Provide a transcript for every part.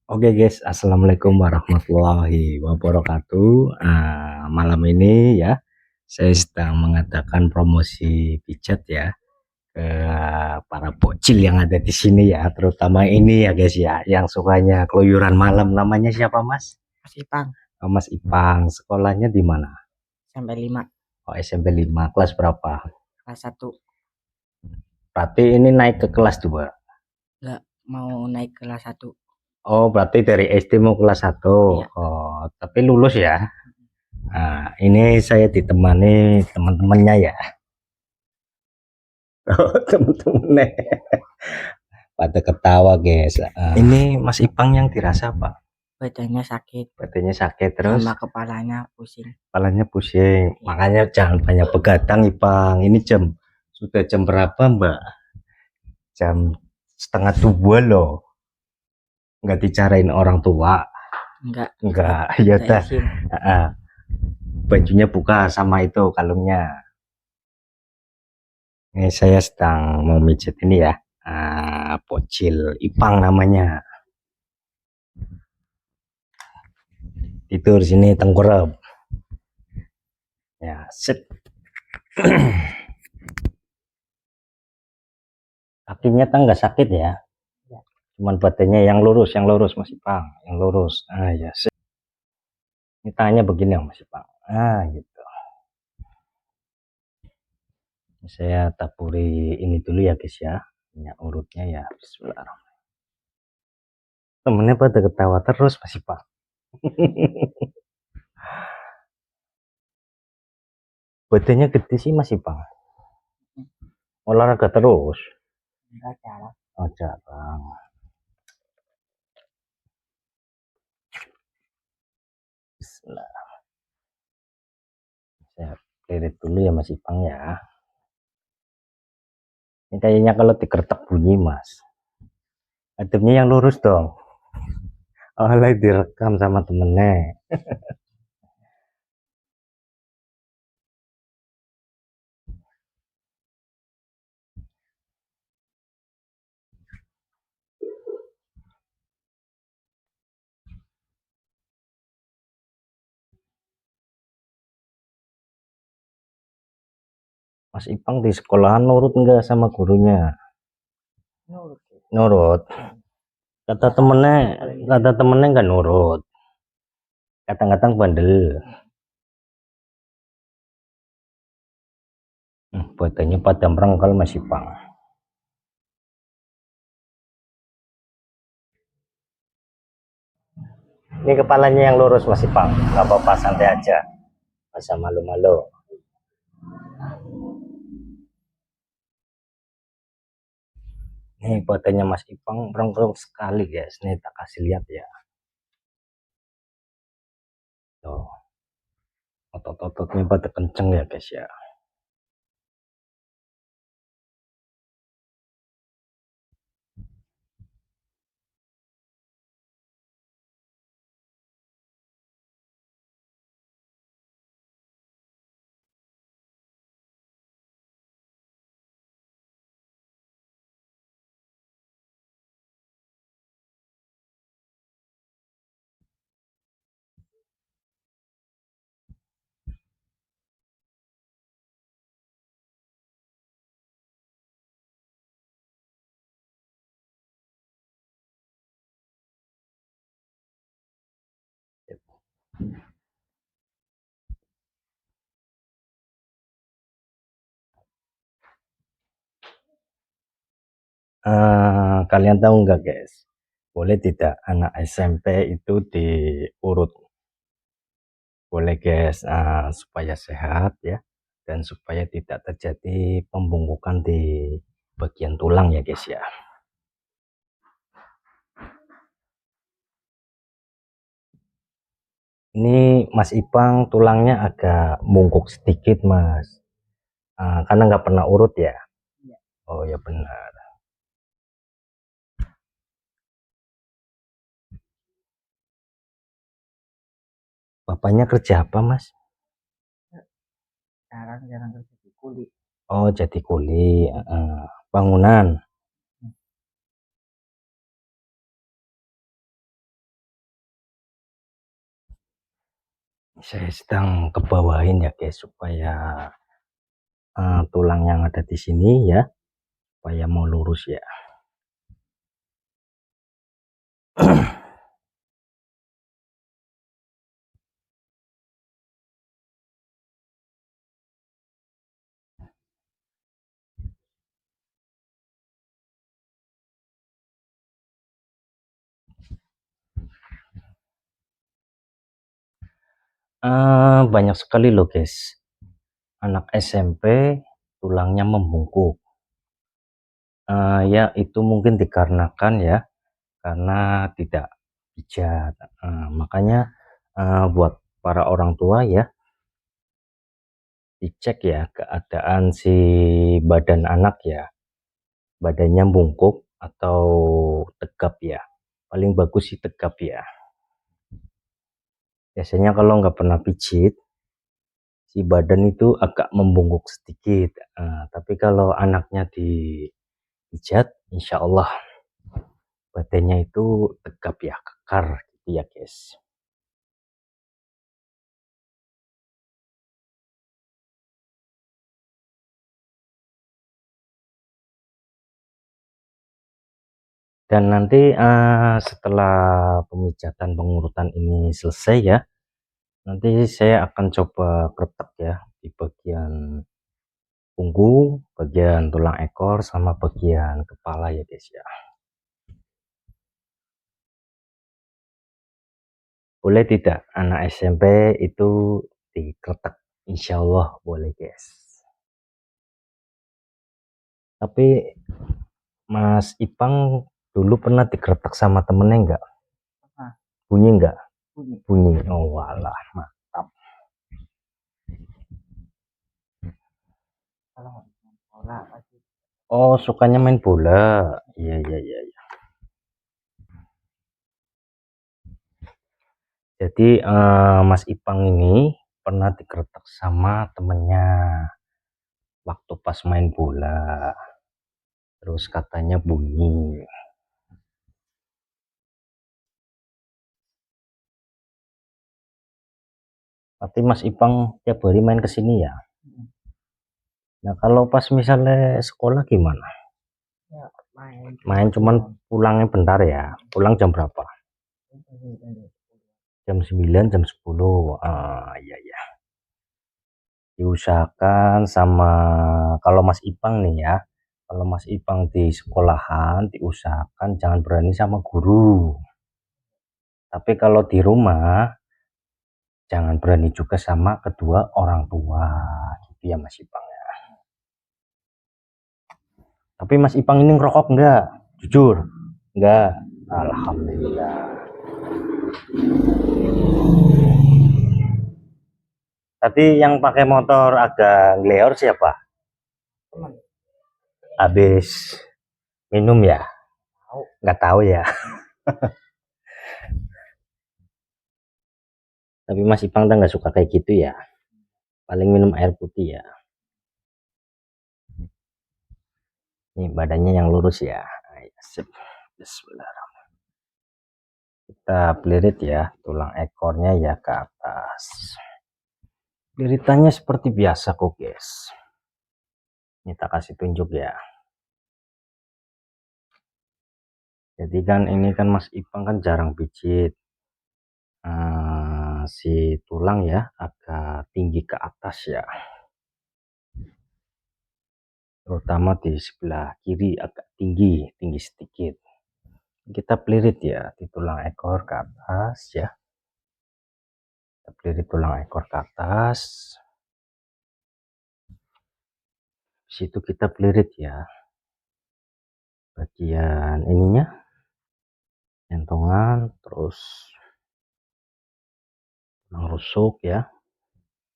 Oke guys, assalamualaikum warahmatullahi wabarakatuh. Malam ini ya, saya sedang mengadakan promosi pijat ya ke para bocil yang ada di sini ya, terutama ini ya guys ya, yang sukanya keluyuran malam. Namanya siapa Mas? Mas Ipang, Mas Ipang. Sekolahnya di mana? sampai 5, Oh, SMP 5. Kelas berapa? kelas 1. Berarti ini naik ke kelas 2. Nggak mau naik kelas 1. Oh, berarti dari SD mau kelas 1. Iya. Oh, tapi lulus ya. Nah, ini saya ditemani teman-temannya ya. Oh, teman-temannya pada ketawa guys. Ini Mas Ipang yang dirasa apa? Badannya sakit, Badannya sakit terus, sama kepalanya pusing. kepalanya pusing. Iya. Makanya jangan banyak begadang Ipang. Ini sudah jam berapa Mbak? Jam setengah 2 loh. Nggak dicarain orang tua. Enggak. Ya udah. Bajunya buka sama itu kalungnya. Ini saya sedang mau mijet ini ya. Bocil Ipang namanya. Tidur sini tengkurap. Ya, set. Kakinya nggak sakit ya. Cuman badannya yang lurus Mas Ipang, yang lurus. Ya, set. Ini tangannya begini ya Mas Ipang. Gitu. Saya taburi ini dulu ya guys ya. Minyak urutnya ya. Bismillahirrahmanirrahim. Temennya pada ketawa terus Mas Ipang. Badannya gede sih Mas Ipang. Olahraga terus. Enggak jarang. Oh, jarang. Bismillah. Saya lirik dulu ya Mas Ipang ya. Ini kayaknya kalau dikertek bunyi Mas. Ademnya yang lurus dong. Oh, lagi direkam sama temennya. Mas Ipang di sekolahan nurut enggak sama gurunya? Nurut. Kata temennya enggak nurut. Kadang-kadang bandel. Badannya pada merengkel Mas Ipang. Ini kepalanya yang lurus Mas Ipang. Enggak apa-apa, santai aja. Masa malu-malu. Nih badannya Mas Ipang merengkel sekali guys. Nih tak kasih lihat ya. Tuh. Otot-ototnya pada kenceng ya guys ya. Kalian tahu nggak guys, boleh tidak anak SMP itu diurut? Boleh guys, supaya sehat ya, dan supaya tidak terjadi pembungkukan di bagian tulang ya guys ya. Ini Mas Ipang tulangnya agak bungkuk sedikit Mas, karena nggak pernah urut ya. Oh ya benar. Bapaknya kerja apa Mas? Jarang kerja di kuli. Oh jadi kuli, bangunan. Saya sedang kebawahin ya guys, supaya tulang yang ada di sini ya, supaya mau lurus ya. Banyak sekali loh guys, anak SMP tulangnya membungkuk. Ya itu mungkin dikarenakan ya, karena tidak pijat. Makanya buat para orang tua ya, dicek ya keadaan si badan anak ya, badannya bungkuk atau tegap ya. Paling bagus sih tegap ya. Biasanya kalau nggak pernah pijit, si badan itu agak membungkuk sedikit. Tapi kalau anaknya dipijat, insya Allah badannya itu tegap ya, kekar gitu ya guys. Dan nanti setelah pemijatan pengurutan ini selesai ya, nanti saya akan coba kretek ya di bagian punggung, bagian tulang ekor, sama bagian kepala ya guys ya. Boleh tidak anak SMP itu dikretek? Insya Allah boleh guys. Tapi Mas Ipang dulu pernah dikretek sama temennya enggak? Ah, Bunyi enggak? bunyi. Bunyi. Oh walah, mantap. Kalau nggak main bola pasti. Oh, sukanya main bola. Iya, iya, iya, iya. Jadi Mas Ipang ini pernah dikretek sama temennya waktu pas main bola. Terus katanya bunyi. Tapi Mas Ipang tiap hari main ke sini ya. Nah, kalau pas misalnya sekolah gimana? Ya, main. Main cuman pulangnya bentar ya. Pulang jam berapa? Jam 9, jam 10. Iya, iya. Diusahakan sama, kalau Mas Ipang nih ya, kalau Mas Ipang di sekolahan diusahakan jangan berani sama guru. Tapi kalau di rumah jangan berani juga sama kedua orang tua. Gitu ya Mas Ipang ya. Tapi Mas Ipang ini ngerokok enggak? Jujur. Enggak. Alhamdulillah. Tadi yang pakai motor agak ngeleor siapa? Teman. Habis minum ya? Tahu. Nggak tahu ya. Tapi Mas Ipang tuh nggak suka kayak gitu ya. Paling minum air putih ya. Ini badannya yang lurus ya. Sip. Bismillah. Kita pelirit ya tulang ekornya ya ke atas. Peliritannya seperti biasa kok guys. Ini tak kasih tunjuk ya. Jadi kan ini kan Mas Ipang kan jarang pijit. Si tulang ya agak tinggi ke atas ya. Terutama di sebelah kiri agak tinggi, tinggi sedikit. Kita pelirit ya di tulang ekor ke atas ya. Kita pelirit tulang ekor ke atas. Di situ kita pelirit ya bagian ininya, jantungan, terus tulang rusuk ya,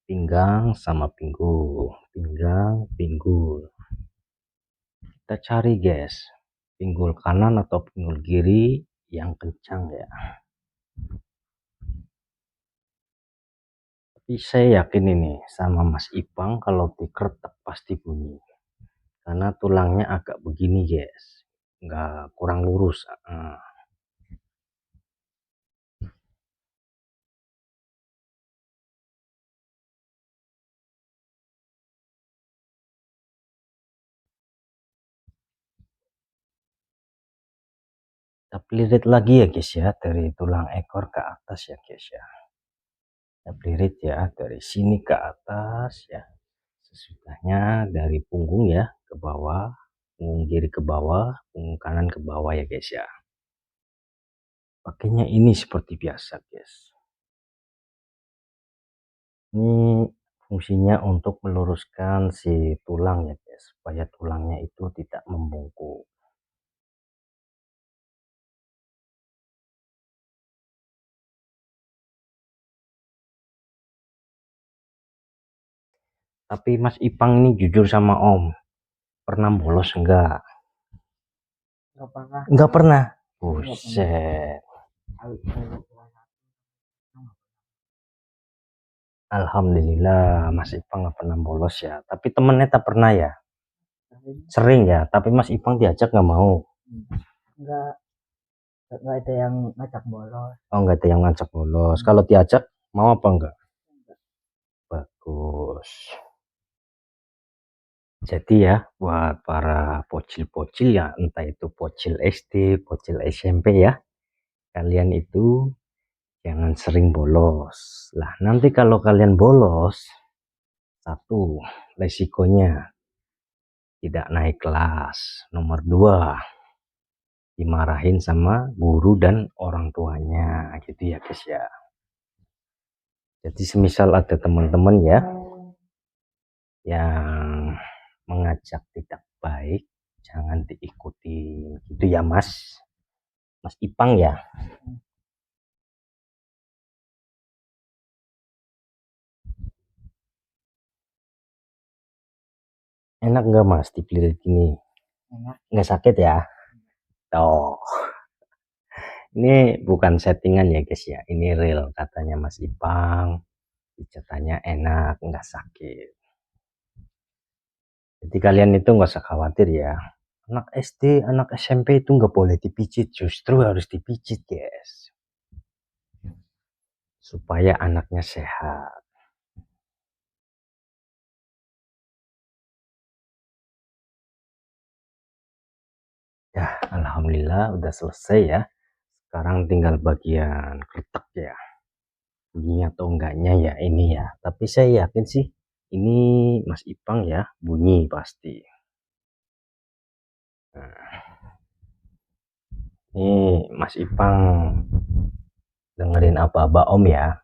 pinggang sama pinggul, pinggang, pinggul. Kita cari guys, pinggul kanan atau pinggul kiri yang kencang ya. Tapi saya yakin ini sama Mas Ipang kalau dikretek pasti bunyi. Karena tulangnya agak begini guys, nggak kurang lurus. Kita pelirit lagi ya guys ya, dari tulang ekor ke atas ya guys ya. Kita pelirit ya dari sini ke atas ya, sesudahnya dari punggung ya ke bawah, punggung kiri ke bawah, punggung kanan ke bawah ya guys ya. Pakainya ini seperti biasa guys. Ini fungsinya untuk meluruskan si tulang ya guys, supaya tulangnya itu tidak membungkuk. Tapi Mas Ipang ini jujur sama Om, pernah bolos enggak? Nggak pernah. Enggak pernah. pernah. Buset. Alhamdulillah Mas Ipang nggak pernah bolos ya. Tapi temennya tak pernah ya. Sering ya. Tapi Mas Ipang diajak nggak mau. Nggak ada yang ngajak bolos. Oh nggak ada yang ngajak bolos. Kalau diajak mau apa enggak? Bagus. Jadi ya buat para pocil-pocil ya, entah itu pocil SD, pocil SMP ya, kalian itu jangan sering bolos. Lah nanti kalau kalian bolos, satu resikonya tidak naik kelas. Nomor dua, dimarahin sama guru dan orang tuanya gitu ya guys ya. Jadi semisal ada teman-teman ya yang mengajak tidak baik, jangan diikuti gitu ya Mas Ipang ya. Enak nggak Mas dipelirit gini? Enak. Nggak sakit ya? Toh ini bukan settingan ya guys ya, ini real katanya Mas Ipang, pijatannya enak nggak sakit. Jadi kalian itu nggak usah khawatir ya, anak SD anak SMP itu nggak boleh dipijit, justru harus dipijit guys, supaya anaknya sehat. Ya alhamdulillah udah selesai ya, sekarang tinggal bagian kretek ya, bunyi atau enggaknya ya ini ya, tapi saya yakin sih ini Mas Ipang ya bunyi pasti. Nah, ini Mas Ipang dengerin apa-apa Om ya,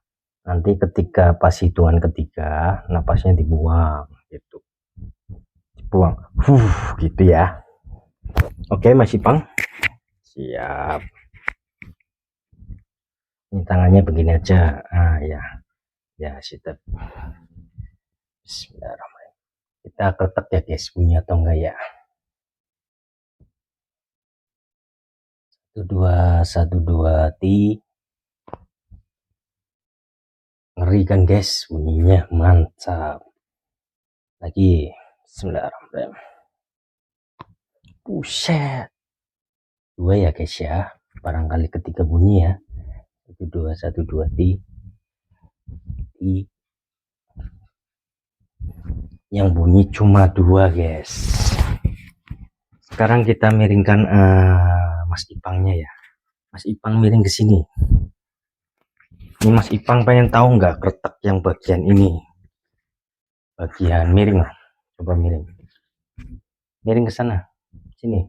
nanti ketika pas hitungan ketiga napasnya dibuang gitu, dibuang gitu ya. Oke Mas Ipang siap, ini tangannya begini aja. Ya ya siap. Bismillahirrahmanirrahim, kita ketek ya guys, bunyi atau enggak ya. 1212 ti. Ngeri kan guys, bunyinya mantap. Lagi Bismillahirrahmanirrahim. Buset, dua ya guys ya, barangkali ketiga bunyi ya. 1212 ti. Yang bunyi cuma dua guys. Sekarang kita miringkan Mas Ipangnya ya. Mas Ipang miring ke sini. Ini Mas Ipang pengen tahu nggak kretek yang bagian ini, bagian miring. Coba miring, miring ke sana, sini.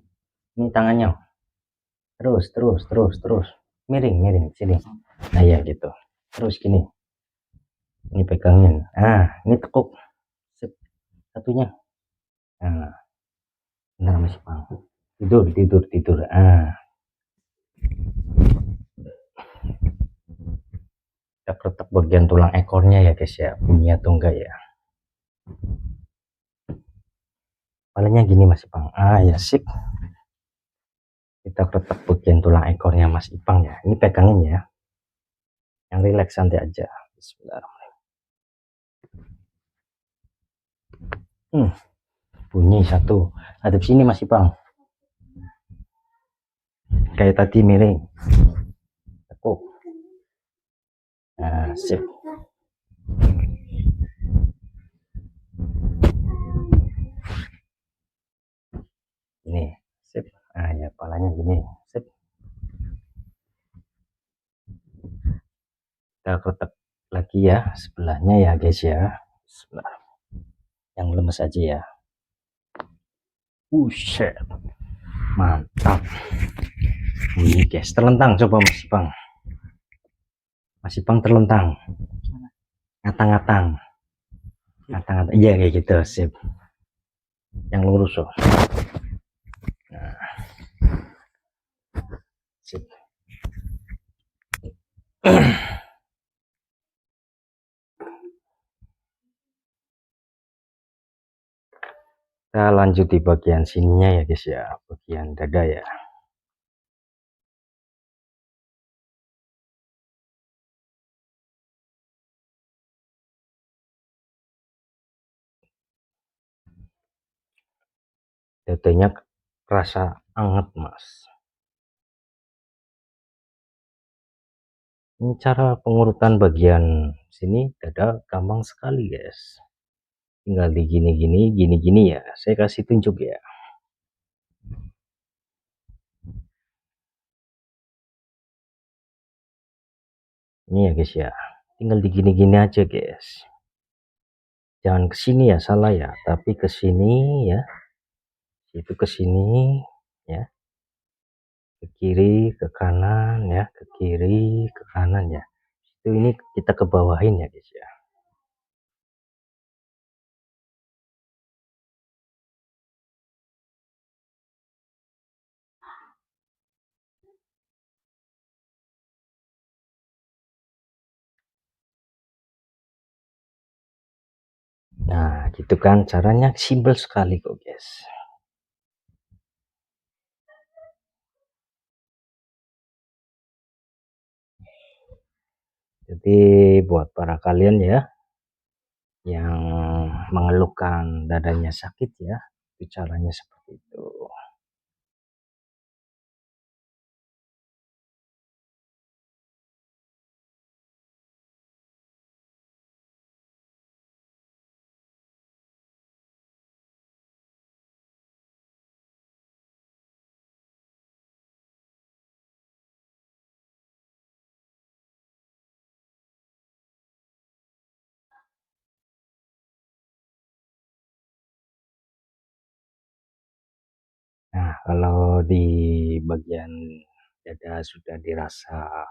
Ini tangannya. Terus miring sini. Nah ya gitu, terus gini, ini pegangin. Ini tekuk satunya. Nah benar Mas Ipang, tidur. Kita keretak bagian tulang ekornya ya guys ya, bunyi atau enggak ya. Palingnya gini Mas Ipang. Ya sip, kita keretak bagian tulang ekornya Mas Ipang ya. Ini pegangin ya, yang rileks santai aja. Bismillahirrahmanirrahim. Bunyi satu, hadap sini Mas Ipang, kayak tadi miring, tekuk. Sip. Ini sip. Ya palanya gini, sip. kita ketek lagi ya sebelahnya ya guys ya. Sebelah yang lemes aja ya. Buset, mantap. Ini guys, terlentang coba Mas Ipang. Mas Ipang terlentang. Ngatang-ngatang. Ngatang-ngatang. Iya kayak gitu, sip. Yang lurus loh. Nah, sip. Kita lanjut di bagian sininya ya guys ya, bagian dada ya. Dadanya kerasa anget mas. Ini cara pengurutan bagian sini dada gampang sekali guys. Tinggal di gini-gini, gini-gini ya. Saya kasih tunjuk ya. Ini ya guys ya. Tinggal di gini-gini aja guys. Jangan ke sini ya, salah ya. Tapi ke sini ya. Itu ke sini ya. Ke kiri, ke kanan ya. Ke kiri, ke kanan ya. Itu ini kita ke bawahin ya guys ya. Nah, gitu kan caranya simpel sekali kok, guys. Jadi buat para kalian ya yang mengeluhkan dadanya sakit ya, itu caranya seperti itu. Nah, kalau di bagian dada sudah dirasa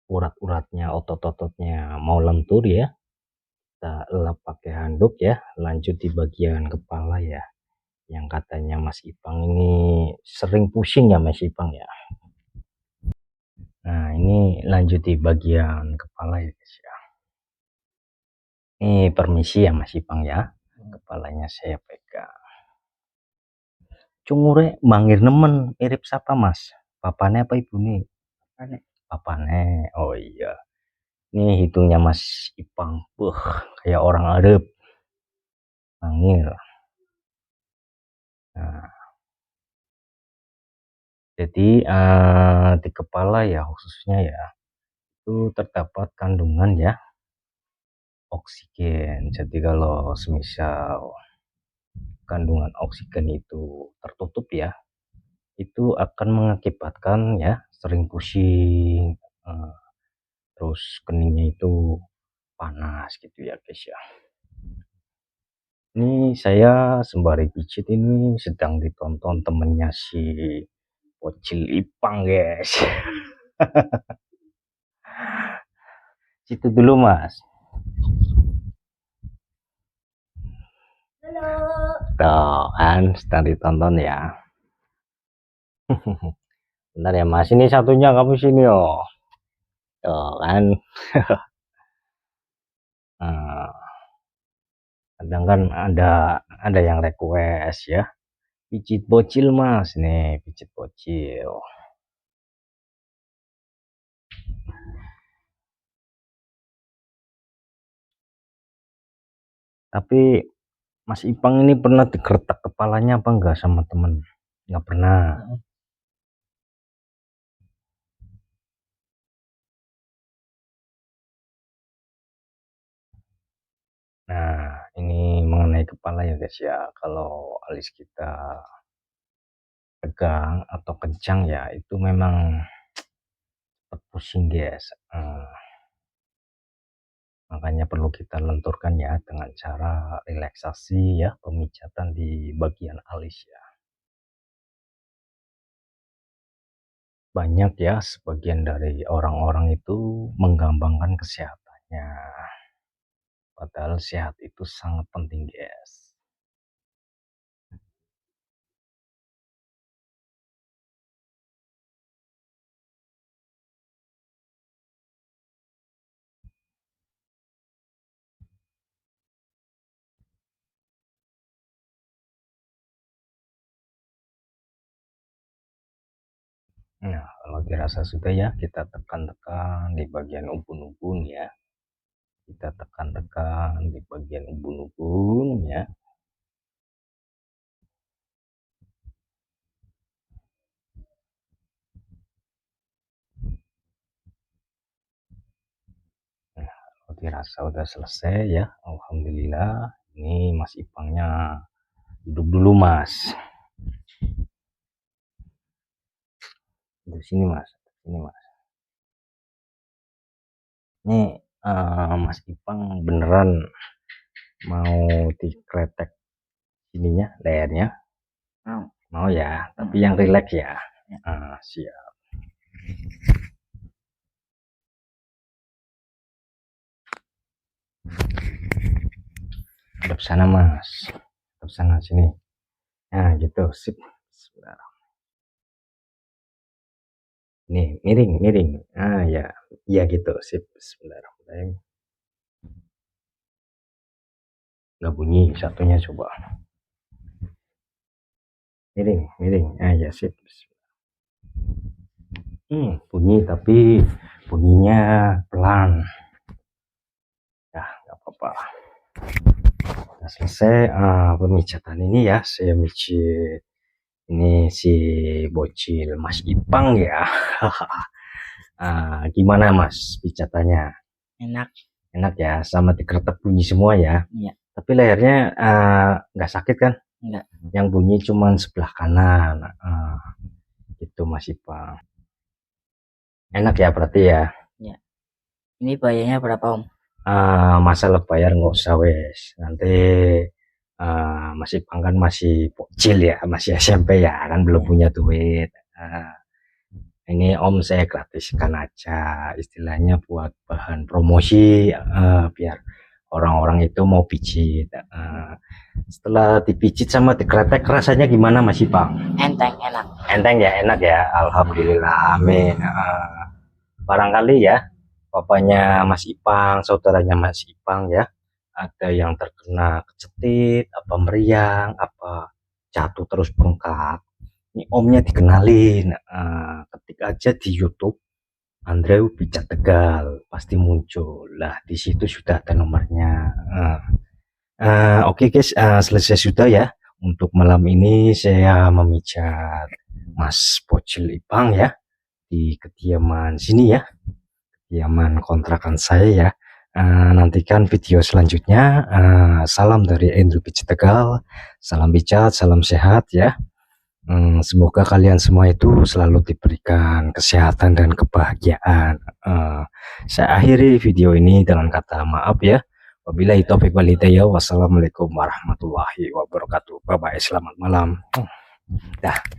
urat-uratnya, otot-ototnya mau lentur ya, kita elap pakai handuk ya. Lanjut di bagian kepala ya, yang katanya Mas Ipang ini sering pusing ya Mas Ipang ya. Nah, ini lanjut di bagian kepala ya guys ya. Ini permisi ya Mas Ipang ya. Kepalanya saya pegang. Cungure mangir nemen mirip siapa Mas? Bapaknya apa ibu nih? Bapaknya. Oh iya. Ini hidungnya Mas Ipang. Kayak orang Arab. Mangir. Nah, jadi di kepala ya khususnya ya itu terdapat kandungan ya oksigen. Jadi kalau semisal kandungan oksigen itu tertutup ya, itu akan mengakibatkan ya sering pusing, terus keningnya itu panas gitu ya guys ya. Ini saya sembari pijit ini sedang ditonton temennya si Bocil Ipang guys. Situ dulu mas. Halo. Tuh kan sedang ditonton ya. Bentar ya mas, ini satunya kamu sini oh. Tuh kan. Nah, kadang kan ada yang request ya. Pijit bocil mas, nih pijit bocil. Tapi Mas Ipang ini pernah digertak kepalanya apa enggak sama temen? Enggak pernah. Nah, ini mengenai kepala ya guys ya. Kalau alis kita tegang atau kencang ya, itu memang pusing guys. Makanya perlu kita lenturkan ya dengan cara relaksasi ya, pemijatan di bagian alis ya. Banyak ya sebagian dari orang-orang itu menggampangkan kesehatannya. Padahal sehat itu sangat penting, guys. Nah, kalau dirasa sudah ya, kita tekan-tekan di bagian ubun-ubun ya. Kita tekan-tekan di bagian ubun-ubun ya. Nah, kalau dirasa udah selesai ya, alhamdulillah. Ini Mas Ipangnya duduk dulu, Mas. Di sini, Mas. Sini, Mas. Ini Mas Ipang beneran mau dikretek ininya, lehernya? Mau ya, tapi yang rileks ya. Siap. Hadap sana, Mas. Hadap sana, sini. Nah, gitu. Sip. Ini miring, miring. Ya. Iya gitu. Sip. Bismillahirrahmanirrahim. Nggak bunyi satunya, coba. Miring, miring. Ya, sip. Bunyi tapi bunyinya pelan. Ya, nggak apa-apa. Udah selesai pemijatan ini ya. Saya mijit ini si bocil Mas Ipang ya. Gimana Mas pijatannya? Enak. Enak ya, sama dikretek bunyi semua ya. Iya. Tapi lehernya nggak sakit kan? Enggak. Yang bunyi cuman sebelah kanan. Itu Mas Ipang. Enak ya berarti ya. Iya. Ini bayarnya berapa Om? Masalah bayar nggak usah wes. Nanti Mas Ipang kan masih bocil ya, masih SMP ya, kan belum punya duit. Ini Om saya gratiskan aja, istilahnya buat bahan promosi, biar orang-orang itu mau pijit. Setelah dipijit sama dikretek rasanya gimana Mas Ipang? Enteng, enak. Enteng ya, enak ya, alhamdulillah, amin. Barangkali ya bapaknya Mas Ipang, saudaranya Mas Ipang ya, ada yang terkena kecetit, apa meriang, apa jatuh terus bengkak. Ini omnya dikenalin, ketik aja di YouTube Andrew Pijat Tegal, pasti muncul lah. Di situ sudah ada nomornya. Oke guys, selesai sudah ya. Untuk malam ini saya memijat Mas Bocil Ipang ya di kediaman sini ya, kediaman kontrakan saya ya. Nantikan video selanjutnya. Salam dari Andrew Pijat Tegal, salam pijat, salam sehat ya. Semoga kalian semua itu selalu diberikan kesehatan dan kebahagiaan. Saya akhiri video ini dengan kata maaf ya. Wabillahi taufiq wal hidayah. Wassalamualaikum warahmatullahi wabarakatuh. Bye bye, selamat malam. Dah.